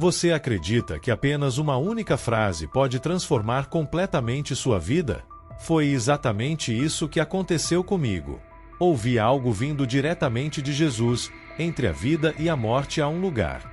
Você acredita que apenas uma única frase pode transformar completamente sua vida? Foi exatamente isso que aconteceu comigo. Ouvi algo vindo diretamente de Jesus, entre a vida e a morte há um lugar.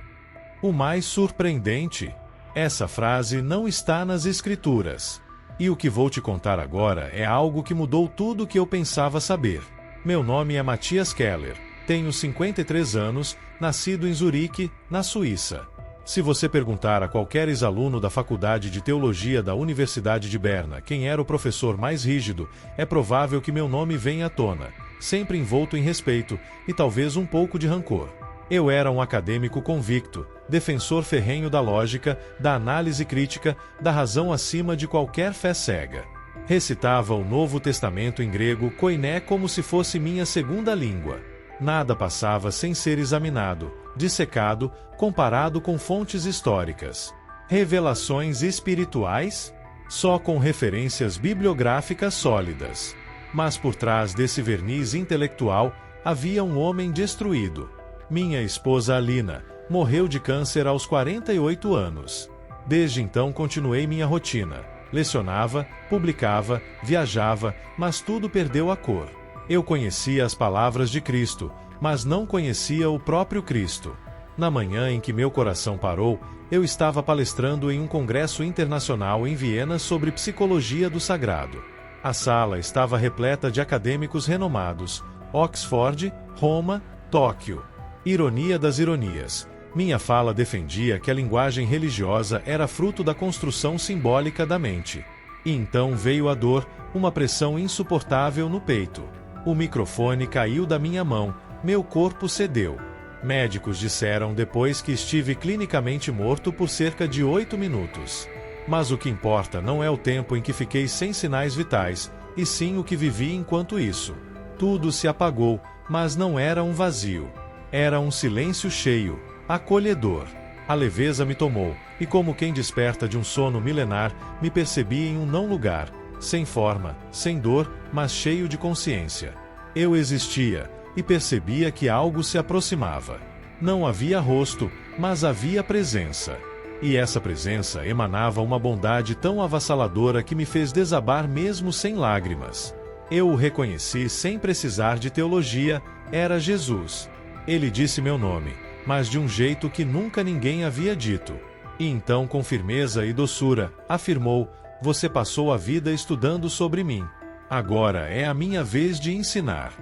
O mais surpreendente, essa frase não está nas Escrituras. E o que vou te contar agora é algo que mudou tudo o que eu pensava saber. Meu nome é Matthias Keller, tenho 53 anos, nascido em Zurique, na Suíça. Se você perguntar a qualquer ex-aluno da Faculdade de Teologia da Universidade de Berna quem era o professor mais rígido, é provável que meu nome venha à tona, sempre envolto em respeito e talvez um pouco de rancor. Eu era um acadêmico convicto, defensor ferrenho da lógica, da análise crítica, da razão acima de qualquer fé cega. Recitava o Novo Testamento em grego koiné como se fosse minha segunda língua. Nada passava sem ser examinado, dissecado, comparado com fontes históricas. Revelações espirituais? Só com referências bibliográficas sólidas. Mas por trás desse verniz intelectual, havia um homem destruído. Minha esposa Alina morreu de câncer aos 48 anos. Desde então continuei minha rotina. Lecionava, publicava, viajava, mas tudo perdeu a cor. Eu conhecia as palavras de Cristo, mas não conhecia o próprio Cristo. Na manhã em que meu coração parou, eu estava palestrando em um congresso internacional em Viena sobre psicologia do sagrado. A sala estava repleta de acadêmicos renomados: Oxford, Roma, Tóquio. Ironia das ironias. Minha fala defendia que a linguagem religiosa era fruto da construção simbólica da mente. E então veio a dor, uma pressão insuportável no peito. O microfone caiu da minha mão, meu corpo cedeu. Médicos disseram depois que estive clinicamente morto por cerca de 8 minutos. Mas o que importa não é o tempo em que fiquei sem sinais vitais, e sim o que vivi enquanto isso. Tudo se apagou, mas não era um vazio. Era um silêncio cheio, acolhedor. A leveza me tomou, e como quem desperta de um sono milenar, me percebi em um não lugar, sem forma, sem dor, mas cheio de consciência. Eu existia, e percebia que algo se aproximava. Não havia rosto, mas havia presença. E essa presença emanava uma bondade tão avassaladora que me fez desabar mesmo sem lágrimas. Eu o reconheci sem precisar de teologia, era Jesus. Ele disse meu nome, mas de um jeito que nunca ninguém havia dito. E então, com firmeza e doçura, afirmou: "Você passou a vida estudando sobre mim. Agora é a minha vez de ensinar."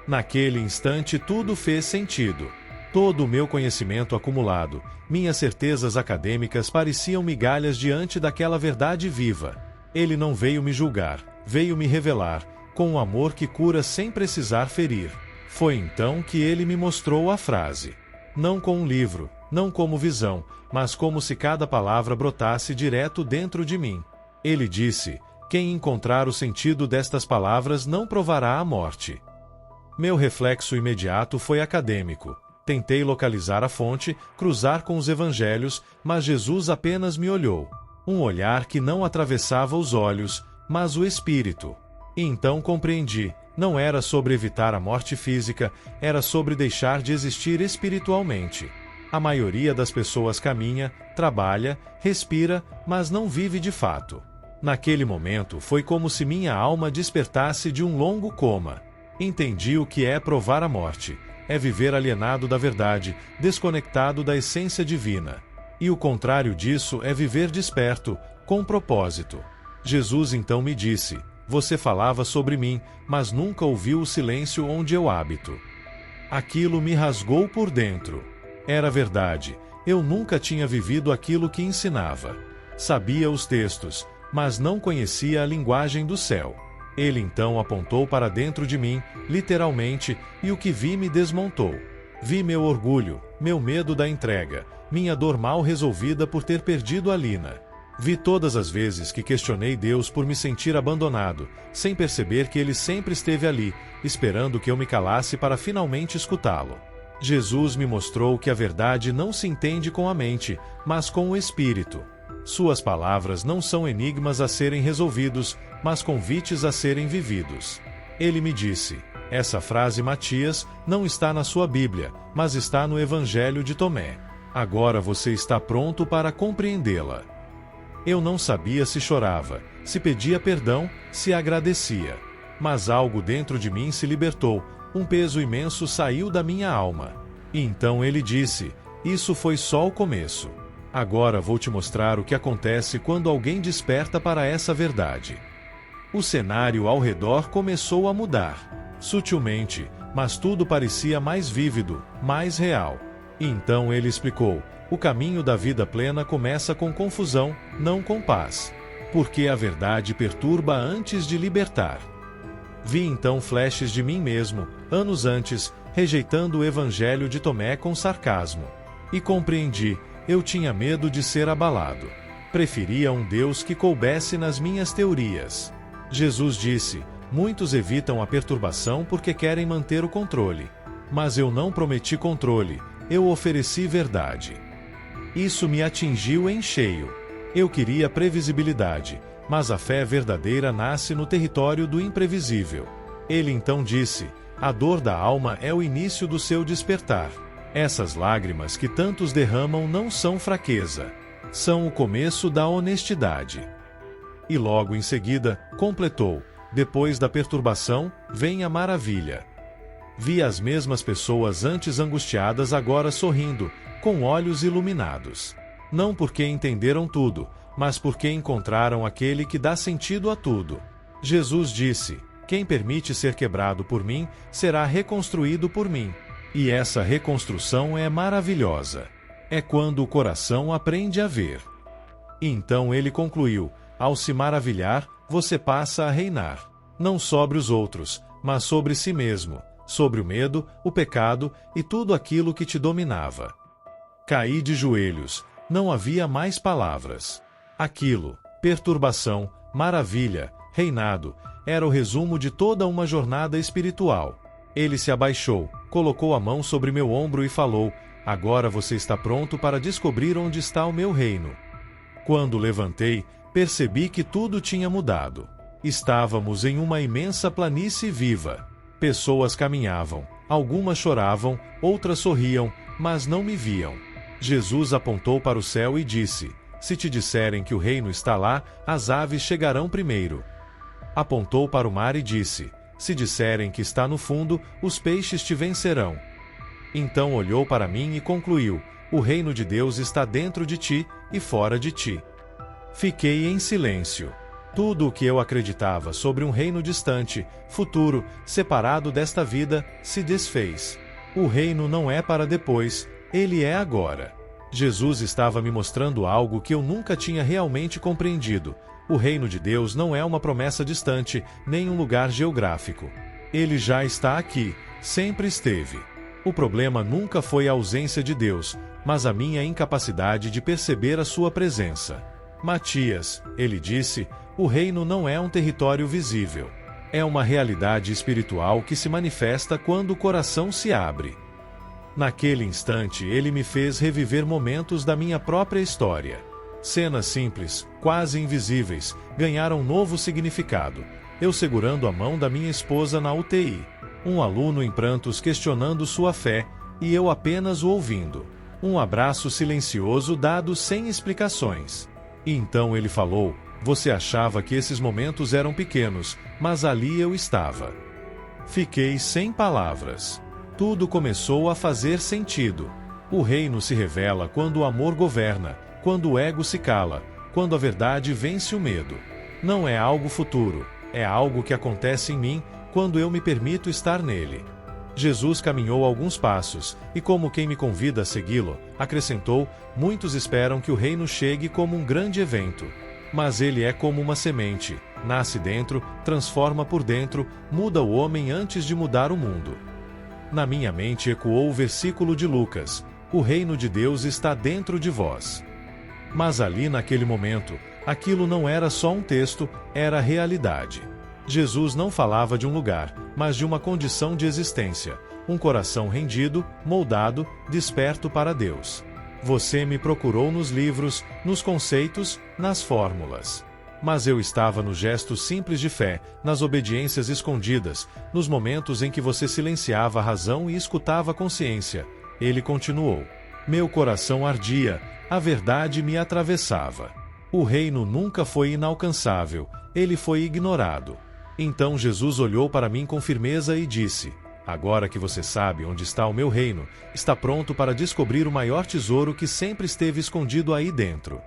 Naquele instante tudo fez sentido. Todo o meu conhecimento acumulado, minhas certezas acadêmicas pareciam migalhas diante daquela verdade viva. Ele não veio me julgar, veio me revelar, com um amor que cura sem precisar ferir. Foi então que ele me mostrou a frase. Não com um livro, não como visão, mas como se cada palavra brotasse direto dentro de mim. Ele disse: "Quem encontrar o sentido destas palavras não provará a morte." Meu reflexo imediato foi acadêmico. Tentei localizar a fonte, cruzar com os evangelhos, mas Jesus apenas me olhou. Um olhar que não atravessava os olhos, mas o espírito. E então compreendi. Não era sobre evitar a morte física, era sobre deixar de existir espiritualmente. A maioria das pessoas caminha, trabalha, respira, mas não vive de fato. Naquele momento foi como se minha alma despertasse de um longo coma. Entendi o que é provar a morte. É viver alienado da verdade, desconectado da essência divina. E o contrário disso é viver desperto, com propósito. Jesus então me disse: "Você falava sobre mim, mas nunca ouviu o silêncio onde eu habito." Aquilo me rasgou por dentro. Era verdade, eu nunca tinha vivido aquilo que ensinava. Sabia os textos, mas não conhecia a linguagem do céu. Ele então apontou para dentro de mim, literalmente, e o que vi me desmontou. Vi meu orgulho, meu medo da entrega, minha dor mal resolvida por ter perdido a Lina. Vi todas as vezes que questionei Deus por me sentir abandonado, sem perceber que Ele sempre esteve ali, esperando que eu me calasse para finalmente escutá-lo. Jesus me mostrou que a verdade não se entende com a mente, mas com o espírito. Suas palavras não são enigmas a serem resolvidos, mas convites a serem vividos. Ele me disse: "Essa frase, Matthias, não está na sua Bíblia, mas está no Evangelho de Tomé. Agora você está pronto para compreendê-la. Eu não sabia se chorava, se pedia perdão, se agradecia. Mas algo dentro de mim se libertou, um peso imenso saiu da minha alma. E então ele disse: isso foi só o começo. Agora vou te mostrar o que acontece quando alguém desperta para essa verdade. O cenário ao redor começou a mudar. Sutilmente, mas tudo parecia mais vívido, mais real. E então ele explicou: o caminho da vida plena começa com confusão, não com paz. Porque a verdade perturba antes de libertar. Vi então flashes de mim mesmo, anos antes, rejeitando o evangelho de Tomé com sarcasmo. E compreendi: eu tinha medo de ser abalado. Preferia um Deus que coubesse nas minhas teorias. Jesus disse: muitos evitam a perturbação porque querem manter o controle. Mas eu não prometi controle, eu ofereci verdade. Isso me atingiu em cheio. Eu queria previsibilidade, mas a fé verdadeira nasce no território do imprevisível. Ele então disse: a dor da alma é o início do seu despertar. Essas lágrimas que tantos derramam não são fraqueza. São o começo da honestidade. E logo em seguida, completou: depois da perturbação, vem a maravilha. Vi as mesmas pessoas antes angustiadas agora sorrindo, com olhos iluminados. Não porque entenderam tudo, mas porque encontraram aquele que dá sentido a tudo. Jesus disse: quem permite ser quebrado por mim, será reconstruído por mim. E essa reconstrução é maravilhosa. É quando o coração aprende a ver. E então ele concluiu: ao se maravilhar, você passa a reinar. Não sobre os outros, mas sobre si mesmo, sobre o medo, o pecado e tudo aquilo que te dominava. Caí de joelhos, não havia mais palavras. Aquilo, perturbação, maravilha, reinado, era o resumo de toda uma jornada espiritual. Ele se abaixou, colocou a mão sobre meu ombro e falou: agora você está pronto para descobrir onde está o meu reino. Quando levantei, percebi que tudo tinha mudado. Estávamos em uma imensa planície viva. Pessoas caminhavam, algumas choravam, outras sorriam, mas não me viam. Jesus apontou para o céu e disse: se te disserem que o reino está lá, as aves chegarão primeiro. Apontou para o mar e disse: se disserem que está no fundo, os peixes te vencerão. Então olhou para mim e concluiu: o reino de Deus está dentro de ti e fora de ti. Fiquei em silêncio. Tudo o que eu acreditava sobre um reino distante, futuro, separado desta vida, se desfez. O reino não é para depois, ele é agora. Jesus estava me mostrando algo que eu nunca tinha realmente compreendido. O reino de Deus não é uma promessa distante, nem um lugar geográfico. Ele já está aqui, sempre esteve. O problema nunca foi a ausência de Deus, mas a minha incapacidade de perceber a sua presença. Matias, ele disse, o reino não é um território visível. É uma realidade espiritual que se manifesta quando o coração se abre. Naquele instante ele me fez reviver momentos da minha própria história. Cenas simples, quase invisíveis, ganharam novo significado. Eu segurando a mão da minha esposa na UTI. Um aluno em prantos questionando sua fé, e eu apenas o ouvindo. Um abraço silencioso dado sem explicações. E então ele falou: você achava que esses momentos eram pequenos, mas ali eu estava. Fiquei sem palavras. Tudo começou a fazer sentido. O reino se revela quando o amor governa, quando o ego se cala, quando a verdade vence o medo. Não é algo futuro, é algo que acontece em mim quando eu me permito estar nele. Jesus caminhou alguns passos, e como quem me convida a segui-lo, acrescentou: muitos esperam que o reino chegue como um grande evento. Mas ele é como uma semente, nasce dentro, transforma por dentro, muda o homem antes de mudar o mundo. Na minha mente ecoou o versículo de Lucas: o reino de Deus está dentro de vós. Mas ali naquele momento, aquilo não era só um texto, era realidade. Jesus não falava de um lugar, mas de uma condição de existência, um coração rendido, moldado, desperto para Deus. Você me procurou nos livros, nos conceitos, nas fórmulas. Mas eu estava nos gestos simples de fé, nas obediências escondidas, nos momentos em que você silenciava a razão e escutava a consciência. Ele continuou: Meu coração ardia, a verdade me atravessava. O reino nunca foi inalcançável, ele foi ignorado. Então Jesus olhou para mim com firmeza e disse: agora que você sabe onde está o meu reino, está pronto para descobrir o maior tesouro que sempre esteve escondido aí dentro.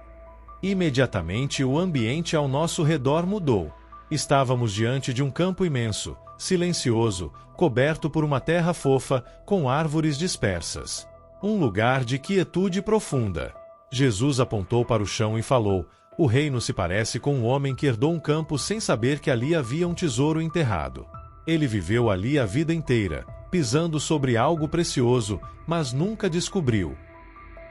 Imediatamente o ambiente ao nosso redor mudou. Estávamos diante de um campo imenso, silencioso, coberto por uma terra fofa, com árvores dispersas. Um lugar de quietude profunda. Jesus apontou para o chão e falou: o reino se parece com um homem que herdou um campo sem saber que ali havia um tesouro enterrado. Ele viveu ali a vida inteira, pisando sobre algo precioso, mas nunca descobriu.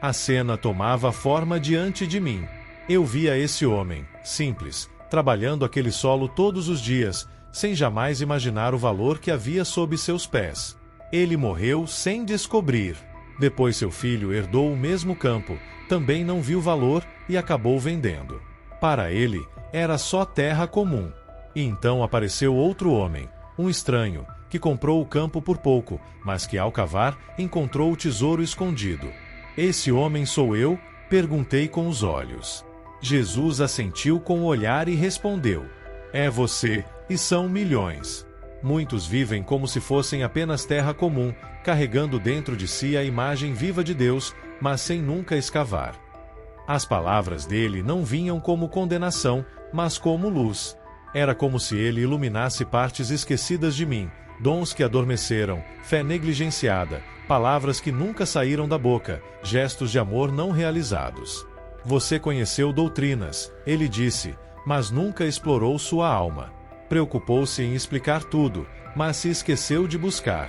A cena tomava forma diante de mim. Eu via esse homem, simples, trabalhando aquele solo todos os dias, sem jamais imaginar o valor que havia sob seus pés. Ele morreu sem descobrir. Depois seu filho herdou o mesmo campo, também não viu valor e acabou vendendo. Para ele, era só terra comum. E então apareceu outro homem, um estranho, que comprou o campo por pouco, mas que ao cavar, encontrou o tesouro escondido. Esse homem sou eu? Perguntei com os olhos. Jesus assentiu com o olhar e respondeu: é você, e são milhões. Muitos vivem como se fossem apenas terra comum, carregando dentro de si a imagem viva de Deus, mas sem nunca escavar. As palavras dele não vinham como condenação, mas como luz. Era como se ele iluminasse partes esquecidas de mim, dons que adormeceram, fé negligenciada, palavras que nunca saíram da boca, gestos de amor não realizados. Você conheceu doutrinas, ele disse, mas nunca explorou sua alma. Preocupou-se em explicar tudo, mas se esqueceu de buscar.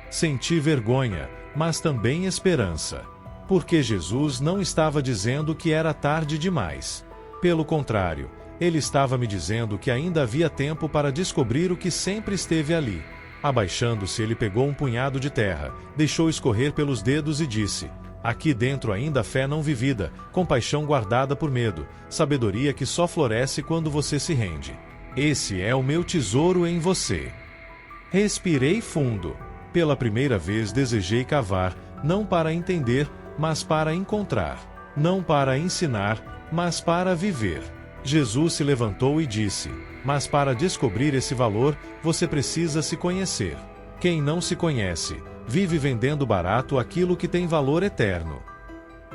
Senti vergonha, mas também esperança. Porque Jesus não estava dizendo que era tarde demais. Pelo contrário, ele estava me dizendo que ainda havia tempo para descobrir o que sempre esteve ali. Abaixando-se, ele pegou um punhado de terra, deixou escorrer pelos dedos e disse: aqui dentro ainda há fé não vivida, compaixão guardada por medo, sabedoria que só floresce quando você se rende. Esse é o meu tesouro em você. Respirei fundo. Pela primeira vez desejei cavar, não para entender, mas para encontrar. Não para ensinar, mas para viver. Jesus se levantou e disse: mas para descobrir esse valor, você precisa se conhecer. Quem não se conhece, vive vendendo barato aquilo que tem valor eterno.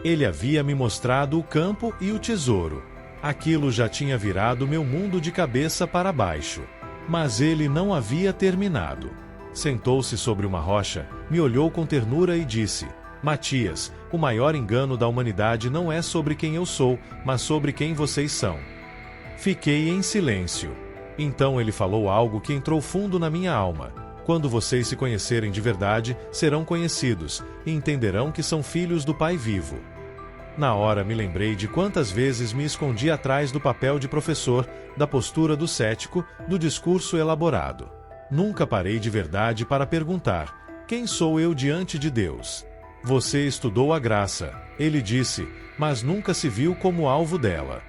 Ele havia me mostrado o campo e o tesouro. Aquilo já tinha virado meu mundo de cabeça para baixo. Mas ele não havia terminado. Sentou-se sobre uma rocha, me olhou com ternura e disse: Matias, o maior engano da humanidade não é sobre quem eu sou, mas sobre quem vocês são. Fiquei em silêncio. Então ele falou algo que entrou fundo na minha alma. Quando vocês se conhecerem de verdade, serão conhecidos, e entenderão que são filhos do Pai vivo. Na hora me lembrei de quantas vezes me escondi atrás do papel de professor, da postura do cético, do discurso elaborado. Nunca parei de verdade para perguntar: quem sou eu diante de Deus? Você estudou a graça, ele disse, mas nunca se viu como alvo dela.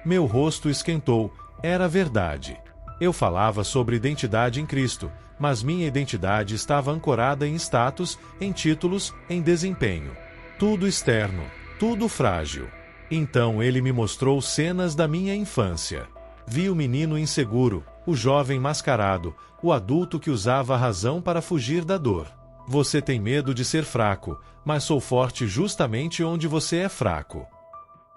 Meu rosto esquentou, era verdade. Eu falava sobre identidade em Cristo, mas minha identidade estava ancorada em status, em títulos, em desempenho. Tudo externo, tudo frágil. Então ele me mostrou cenas da minha infância. Vi o menino inseguro, o jovem mascarado, o adulto que usava a razão para fugir da dor. Você tem medo de ser fraco, mas sou forte justamente onde você é fraco.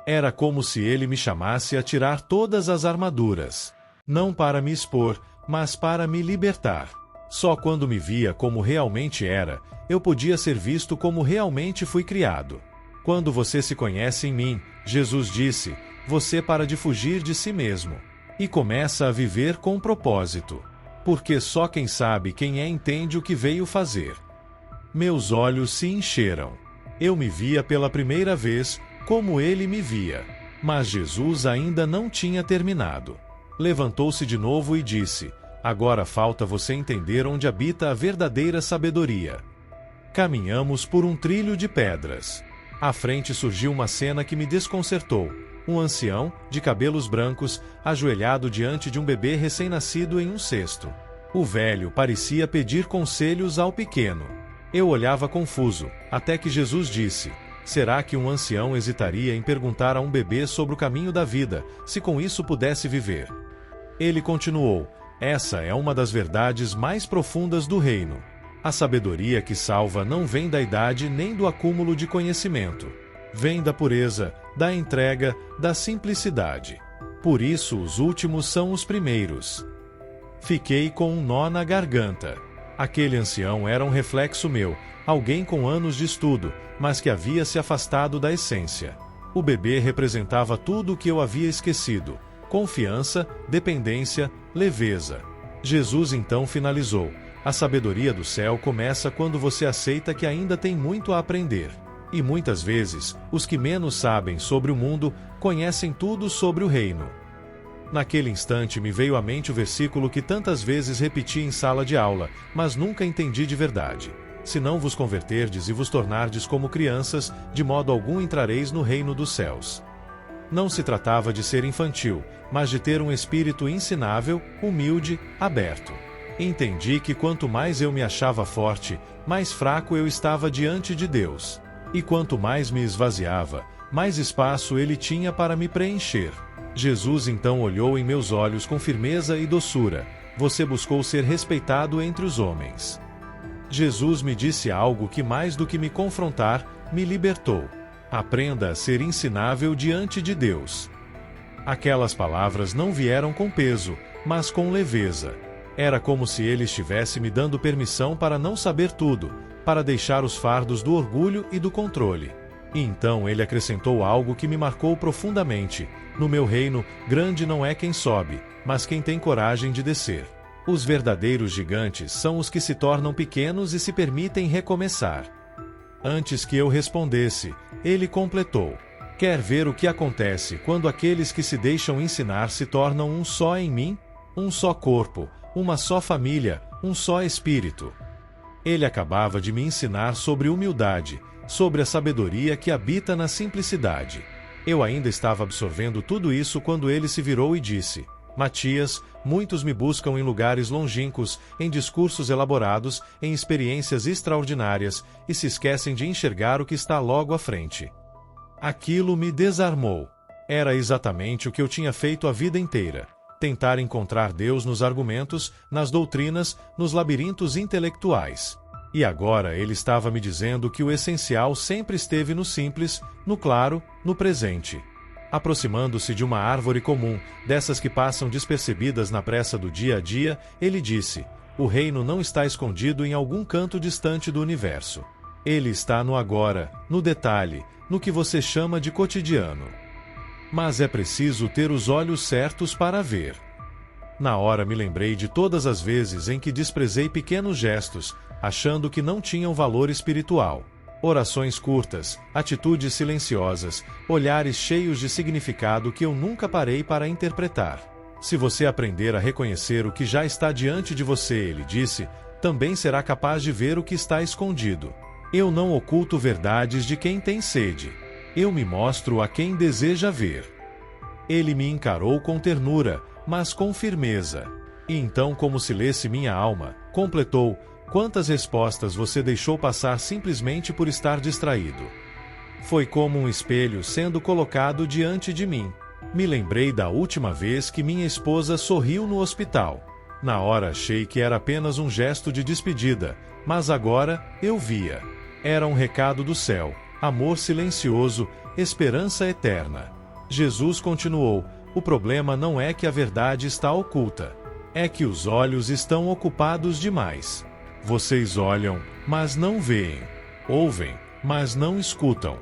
Era como se ele me chamasse a tirar todas as armaduras. Não para me expor, mas para me libertar. Só quando me via como realmente era, eu podia ser visto como realmente fui criado. Quando você se conhece em mim, Jesus disse, você para de fugir de si mesmo. E começa a viver com propósito. Porque só quem sabe quem é entende o que veio fazer. Meus olhos se encheram. Eu me via pela primeira vez, como ele me via. Mas Jesus ainda não tinha terminado. Levantou-se de novo e disse, agora falta você entender onde habita a verdadeira sabedoria. Caminhamos por um trilho de pedras. À frente surgiu uma cena que me desconcertou. Um ancião, de cabelos brancos, ajoelhado diante de um bebê recém-nascido em um cesto. O velho parecia pedir conselhos ao pequeno. Eu olhava confuso, até que Jesus disse: será que um ancião hesitaria em perguntar a um bebê sobre o caminho da vida, se com isso pudesse viver? Ele continuou: essa é uma das verdades mais profundas do reino. A sabedoria que salva não vem da idade nem do acúmulo de conhecimento. Vem da pureza, da entrega, da simplicidade. Por isso os últimos são os primeiros. Fiquei com um nó na garganta. Aquele ancião era um reflexo meu, alguém com anos de estudo, mas que havia se afastado da essência. O bebê representava tudo o que eu havia esquecido: confiança, dependência, leveza. Jesus então finalizou: a sabedoria do céu começa quando você aceita que ainda tem muito a aprender. E muitas vezes, os que menos sabem sobre o mundo, conhecem tudo sobre o reino. Naquele instante me veio à mente o versículo que tantas vezes repeti em sala de aula, mas nunca entendi de verdade: se não vos converterdes e vos tornardes como crianças, de modo algum entrareis no reino dos céus. Não se tratava de ser infantil, mas de ter um espírito ensinável, humilde, aberto. Entendi que quanto mais eu me achava forte, mais fraco eu estava diante de Deus. E quanto mais me esvaziava, mais espaço ele tinha para me preencher. Jesus então olhou em meus olhos com firmeza e doçura: você buscou ser respeitado entre os homens. Jesus me disse algo que, mais do que me confrontar, me libertou: aprenda a ser ensinável diante de Deus. Aquelas palavras não vieram com peso, mas com leveza. Era como se ele estivesse me dando permissão para não saber tudo, para deixar os fardos do orgulho e do controle. E então ele acrescentou algo que me marcou profundamente: no meu reino, grande não é quem sobe, mas quem tem coragem de descer. Os verdadeiros gigantes são os que se tornam pequenos e se permitem recomeçar. Antes que eu respondesse, ele completou: quer ver o que acontece quando aqueles que se deixam ensinar se tornam um só em mim? Um só corpo, uma só família, um só espírito. Ele acabava de me ensinar sobre humildade, sobre a sabedoria que habita na simplicidade. Eu ainda estava absorvendo tudo isso quando ele se virou e disse: Matias, muitos me buscam em lugares longínquos, em discursos elaborados, em experiências extraordinárias, e se esquecem de enxergar o que está logo à frente. Aquilo me desarmou. Era exatamente o que eu tinha feito a vida inteira: tentar encontrar Deus nos argumentos, nas doutrinas, nos labirintos intelectuais. E agora ele estava me dizendo que o essencial sempre esteve no simples, no claro, no presente. Aproximando-se de uma árvore comum, dessas que passam despercebidas na pressa do dia a dia, ele disse: o reino não está escondido em algum canto distante do universo. Ele está no agora, no detalhe, no que você chama de cotidiano. Mas é preciso ter os olhos certos para ver. Na hora me lembrei de todas as vezes em que desprezei pequenos gestos, achando que não tinham valor espiritual. Orações curtas, atitudes silenciosas, olhares cheios de significado que eu nunca parei para interpretar. Se você aprender a reconhecer o que já está diante de você, ele disse, também será capaz de ver o que está escondido. Eu não oculto verdades de quem tem sede. Eu me mostro a quem deseja ver. Ele me encarou com ternura, mas com firmeza. E então, como se lesse minha alma, completou: quantas respostas você deixou passar simplesmente por estar distraído? Foi como um espelho sendo colocado diante de mim. Me lembrei da última vez que minha esposa sorriu no hospital. Na hora achei que era apenas um gesto de despedida, mas agora eu via. Era um recado do céu: amor silencioso, esperança eterna. Jesus continuou: o problema não é que a verdade está oculta. É que os olhos estão ocupados demais. Vocês olham, mas não veem. Ouvem, mas não escutam.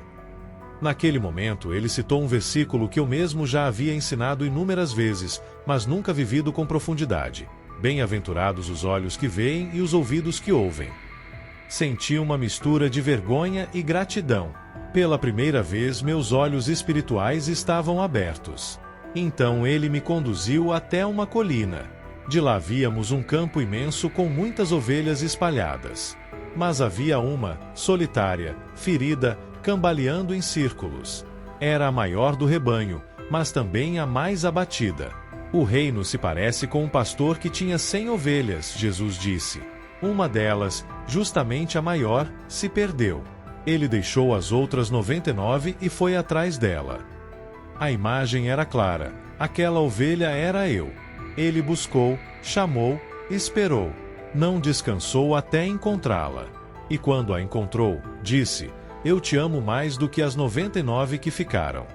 Naquele momento ele citou um versículo que eu mesmo já havia ensinado inúmeras vezes, mas nunca vivido com profundidade. Bem-aventurados os olhos que veem e os ouvidos que ouvem. Senti uma mistura de vergonha e gratidão. Pela primeira vez meus olhos espirituais estavam abertos. Então ele me conduziu até uma colina. De lá víamos um campo imenso com muitas ovelhas espalhadas. Mas havia uma, solitária, ferida, cambaleando em círculos. Era a maior do rebanho, mas também a mais abatida. O reino se parece com um pastor que tinha 100 ovelhas, Jesus disse. Uma delas, justamente a maior, se perdeu. Ele deixou as outras 99 e foi atrás dela. A imagem era clara, aquela ovelha era eu. Ele buscou, chamou, esperou. Não descansou até encontrá-la. E quando a encontrou, disse: eu te amo mais do que as 99 que ficaram.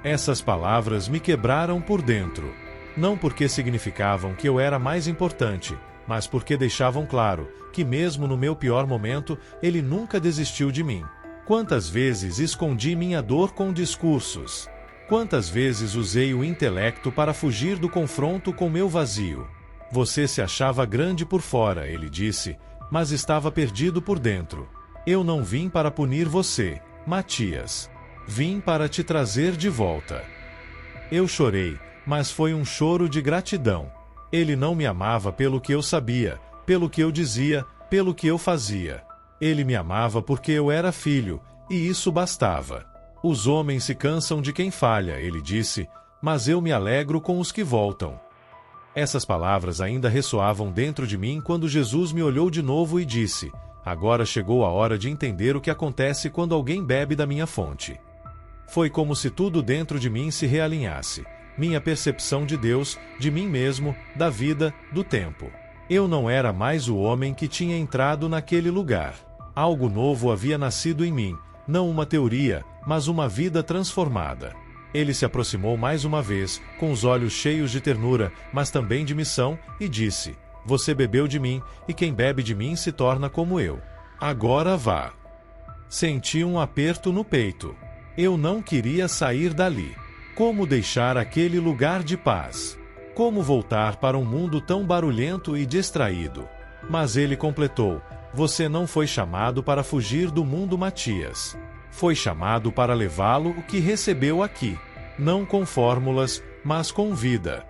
Essas palavras me quebraram por dentro. Não porque significavam que eu era mais importante, mas porque deixavam claro que mesmo no meu pior momento, ele nunca desistiu de mim. Quantas vezes escondi minha dor com discursos? Quantas vezes usei o intelecto para fugir do confronto com meu vazio? Você se achava grande por fora, ele disse, mas estava perdido por dentro. Eu não vim para punir você, Matias. Vim para te trazer de volta. Eu chorei, mas foi um choro de gratidão. Ele não me amava pelo que eu sabia, pelo que eu dizia, pelo que eu fazia. Ele me amava porque eu era filho, e isso bastava. Os homens se cansam de quem falha, ele disse, mas eu me alegro com os que voltam. Essas palavras ainda ressoavam dentro de mim quando Jesus me olhou de novo e disse: agora chegou a hora de entender o que acontece quando alguém bebe da minha fonte. Foi como se tudo dentro de mim se realinhasse. Minha percepção de Deus, de mim mesmo, da vida, do tempo. Eu não era mais o homem que tinha entrado naquele lugar. Algo novo havia nascido em mim, não uma teoria, mas uma vida transformada. Ele se aproximou mais uma vez, com os olhos cheios de ternura, mas também de missão, e disse: você bebeu de mim, e quem bebe de mim se torna como eu. Agora vá. Senti um aperto no peito. Eu não queria sair dali. Como deixar aquele lugar de paz? Como voltar para um mundo tão barulhento e distraído? Mas ele completou: você não foi chamado para fugir do mundo, Matias. Foi chamado para levá-lo o que recebeu aqui. Não com fórmulas, mas com vida.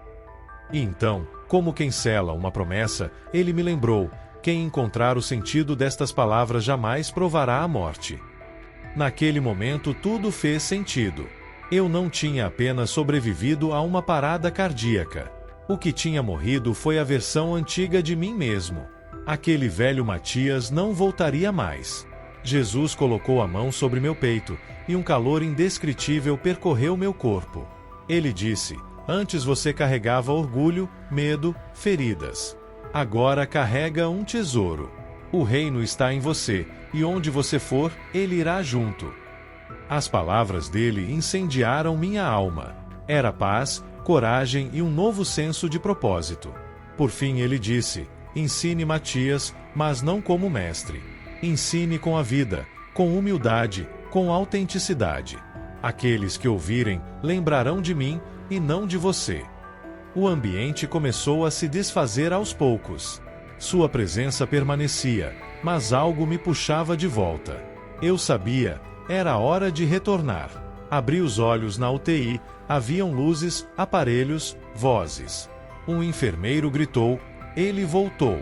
E então, como quem sela uma promessa, ele me lembrou: quem encontrar o sentido destas palavras jamais provará a morte. Naquele momento tudo fez sentido. Eu não tinha apenas sobrevivido a uma parada cardíaca. O que tinha morrido foi a versão antiga de mim mesmo. Aquele velho Matias não voltaria mais. Jesus colocou a mão sobre meu peito, e um calor indescritível percorreu meu corpo. Ele disse: antes você carregava orgulho, medo, feridas. Agora carrega um tesouro. O reino está em você, e onde você for, ele irá junto. As palavras dele incendiaram minha alma. Era paz, coragem e um novo senso de propósito. Por fim ele disse: ensine Matias, mas não como mestre. Ensine com a vida, com humildade, com autenticidade. Aqueles que ouvirem lembrarão de mim e não de você. O ambiente começou a se desfazer aos poucos. Sua presença permanecia, mas algo me puxava de volta. Eu sabia, era hora de retornar. Abri os olhos na UTI, haviam luzes, aparelhos, vozes. Um enfermeiro gritou: ele voltou.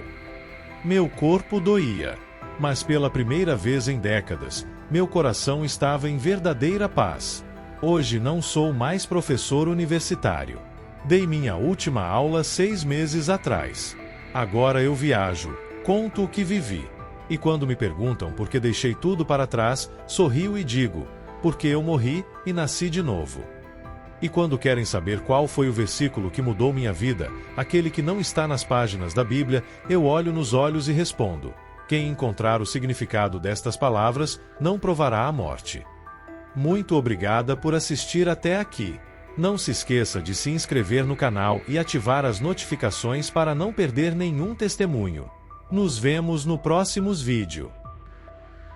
Meu corpo doía. Mas pela primeira vez em décadas, meu coração estava em verdadeira paz. Hoje não sou mais professor universitário. Dei minha última aula 6 meses atrás. Agora eu viajo, conto o que vivi. E quando me perguntam por que deixei tudo para trás, sorrio e digo: porque eu morri e nasci de novo. E quando querem saber qual foi o versículo que mudou minha vida, aquele que não está nas páginas da Bíblia, eu olho nos olhos e respondo: quem encontrar o significado destas palavras, não provará a morte. Muito obrigada por assistir até aqui. Não se esqueça de se inscrever no canal e ativar as notificações para não perder nenhum testemunho. Nos vemos no próximo vídeo.